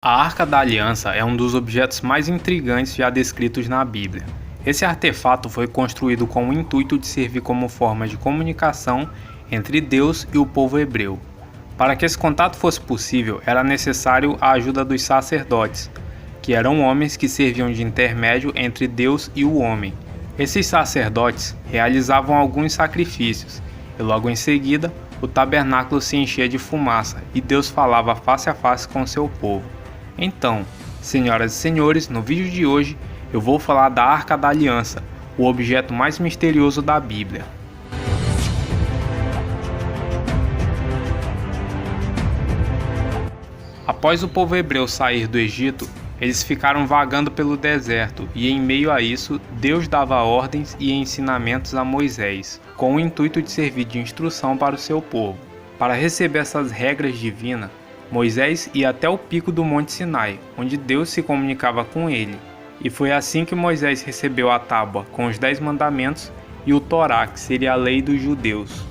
A Arca da Aliança é um dos objetos mais intrigantes já descritos na Bíblia. Esse artefato foi construído com o intuito de servir como forma de comunicação entre Deus e o povo hebreu. Para que esse contato fosse possível, era necessário a ajuda dos sacerdotes, que eram homens que serviam de intermédio entre Deus e o homem. Esses sacerdotes realizavam alguns sacrifícios, e logo em seguida, o tabernáculo se enchia de fumaça e Deus falava face a face com seu povo. Então, senhoras e senhores, no vídeo de hoje eu vou falar da Arca da Aliança, o objeto mais misterioso da Bíblia. Após o povo hebreu sair do Egito, eles ficaram vagando pelo deserto e em meio a isso, Deus dava ordens e ensinamentos a Moisés, com o intuito de servir de instrução para o seu povo. Para receber essas regras divinas, Moisés ia até o pico do Monte Sinai, onde Deus se comunicava com ele. E foi assim que Moisés recebeu a tábua com os 10 mandamentos e o Torá, que seria a lei dos judeus.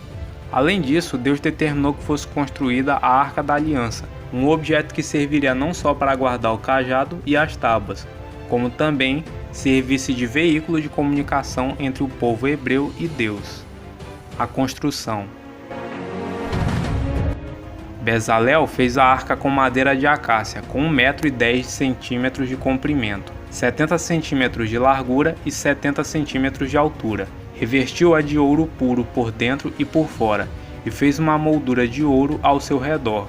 Além disso, Deus determinou que fosse construída a Arca da Aliança, um objeto que serviria não só para guardar o cajado e as tábuas, como também servisse de veículo de comunicação entre o povo hebreu e Deus. A construção. Bezalel fez a arca com madeira de acácia, com 1,10 m de comprimento, 70 cm de largura e 70 cm de altura. Revestiu-a de ouro puro por dentro e por fora, e fez uma moldura de ouro ao seu redor.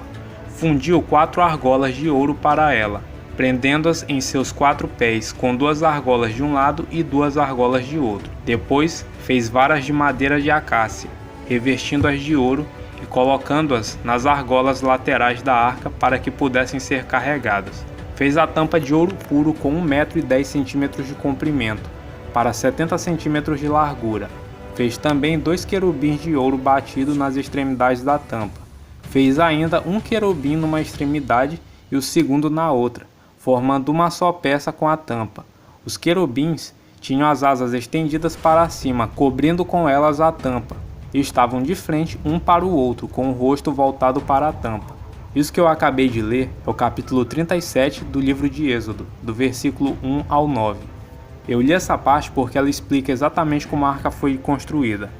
Fundiu 4 argolas de ouro para ela, prendendo-as em seus 4 pés, com 2 argolas de um lado e 2 argolas de outro. Depois fez varas de madeira de acácia, revestindo-as de ouro e colocando-as nas argolas laterais da arca para que pudessem ser carregadas. Fez a tampa de ouro puro com 1,10 m de comprimento, para 70 cm de largura. Fez também 2 querubins de ouro batido nas extremidades da tampa. Fez ainda um querubim numa extremidade e o segundo na outra, formando uma só peça com a tampa. Os querubins tinham as asas estendidas para cima, cobrindo com elas a tampa, e estavam de frente um para o outro, com o rosto voltado para a tampa. Isso que eu acabei de ler é o capítulo 37 do livro de Êxodo, do versículo 1 ao 9. Eu li essa parte porque ela explica exatamente como a arca foi construída.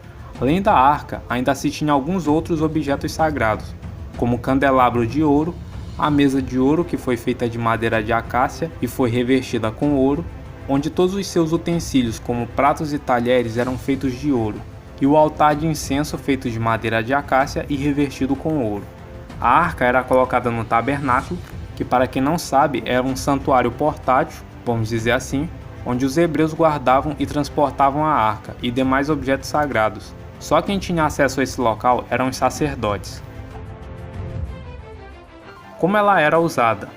Além da arca, ainda se tinha alguns outros objetos sagrados, como o candelabro de ouro, a mesa de ouro que foi feita de madeira de acácia e foi revestida com ouro, onde todos os seus utensílios, como pratos e talheres, eram feitos de ouro, e o altar de incenso feito de madeira de acácia e revestido com ouro. A arca era colocada no tabernáculo, que, para quem não sabe, era um santuário portátil, vamos dizer assim, onde os hebreus guardavam e transportavam a arca e demais objetos sagrados. Só quem tinha acesso a esse local eram os sacerdotes. Como ela era usada?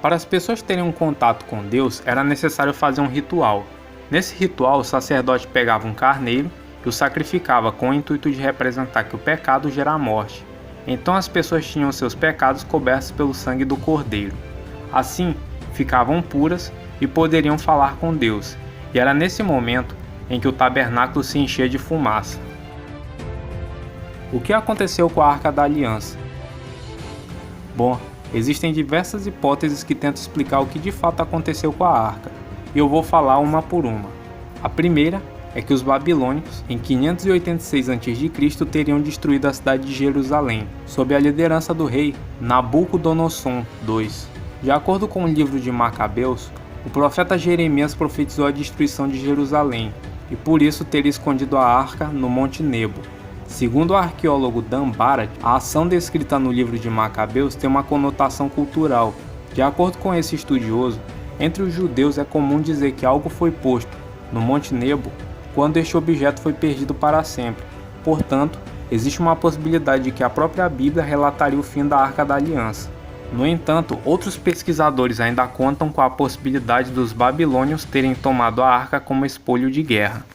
Para as pessoas terem um contato com Deus, era necessário fazer um ritual. Nesse ritual, o sacerdote pegava um carneiro e o sacrificava com o intuito de representar que o pecado gera a morte. Então as pessoas tinham seus pecados cobertos pelo sangue do cordeiro. Assim, ficavam puras e poderiam falar com Deus, e era nesse momento em que o tabernáculo se enchia de fumaça. O que aconteceu com a Arca da Aliança? Bom, existem diversas hipóteses que tentam explicar o que de fato aconteceu com a arca, e eu vou falar uma por uma. A primeira é que os babilônios, em 586 a.C., teriam destruído a cidade de Jerusalém, sob a liderança do rei Nabucodonosor II. De acordo com o livro de Macabeus, o profeta Jeremias profetizou a destruição de Jerusalém, e por isso teria escondido a arca no Monte Nebo. Segundo o arqueólogo Dan Barat, a ação descrita no livro de Macabeus tem uma conotação cultural. De acordo com esse estudioso, entre os judeus é comum dizer que algo foi posto no Monte Nebo quando este objeto foi perdido para sempre. Portanto, existe uma possibilidade de que a própria Bíblia relataria o fim da Arca da Aliança. No entanto, outros pesquisadores ainda contam com a possibilidade dos babilônios terem tomado a arca como espólio de guerra.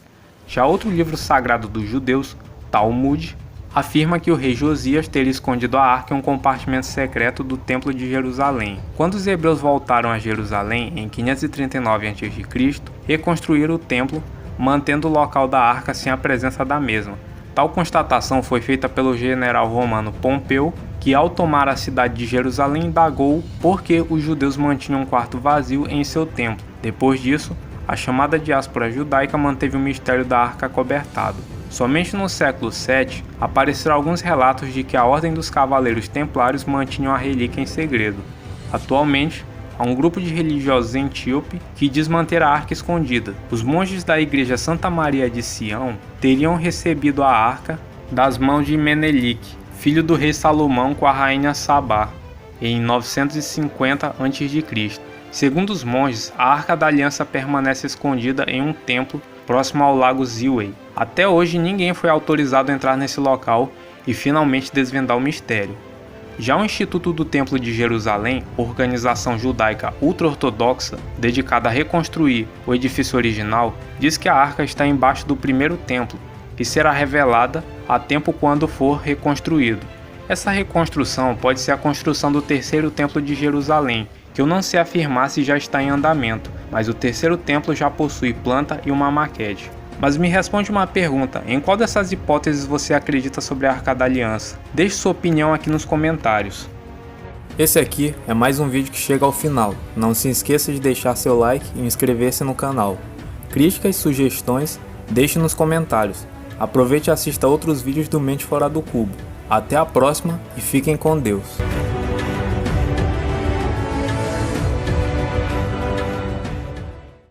Já outro livro sagrado dos judeus, Talmud, afirma que o rei Josias teria escondido a arca em um compartimento secreto do Templo de Jerusalém. Quando os hebreus voltaram a Jerusalém em 539 a.C., reconstruíram o templo, mantendo o local da arca sem a presença da mesma. Tal constatação foi feita pelo general romano Pompeu que ao tomar a cidade de Jerusalém indagou por que os judeus mantinham um quarto vazio em seu templo. Depois disso, a chamada diáspora judaica manteve o mistério da arca acobertado. Somente no século VII apareceram alguns relatos de que a Ordem dos Cavaleiros Templários mantinham a relíquia em segredo. Atualmente, há um grupo de religiosos etíope que diz manter a arca escondida. Os monges da Igreja Santa Maria de Sião teriam recebido a arca das mãos de Menelik, filho do rei Salomão com a rainha Sabá, em 950 a.C. Segundo os monges, a Arca da Aliança permanece escondida em um templo próximo ao lago Ziway. Até hoje ninguém foi autorizado a entrar nesse local e finalmente desvendar o mistério. Já o Instituto do Templo de Jerusalém, organização judaica ultra-ortodoxa dedicada a reconstruir o edifício original, diz que a arca está embaixo do primeiro templo e será revelada a tempo quando for reconstruído. Essa reconstrução pode ser a construção do terceiro templo de Jerusalém, que eu não sei afirmar se já está em andamento, mas o terceiro templo já possui planta e uma maquete. Mas me responde uma pergunta, em qual dessas hipóteses você acredita sobre a Arca da Aliança? Deixe sua opinião aqui nos comentários. Esse aqui é mais um vídeo que chega ao final. Não se esqueça de deixar seu like e inscrever-se no canal. Críticas e sugestões, deixe nos comentários. Aproveite e assista outros vídeos do Mente Fora do Cubo. Até a próxima e fiquem com Deus.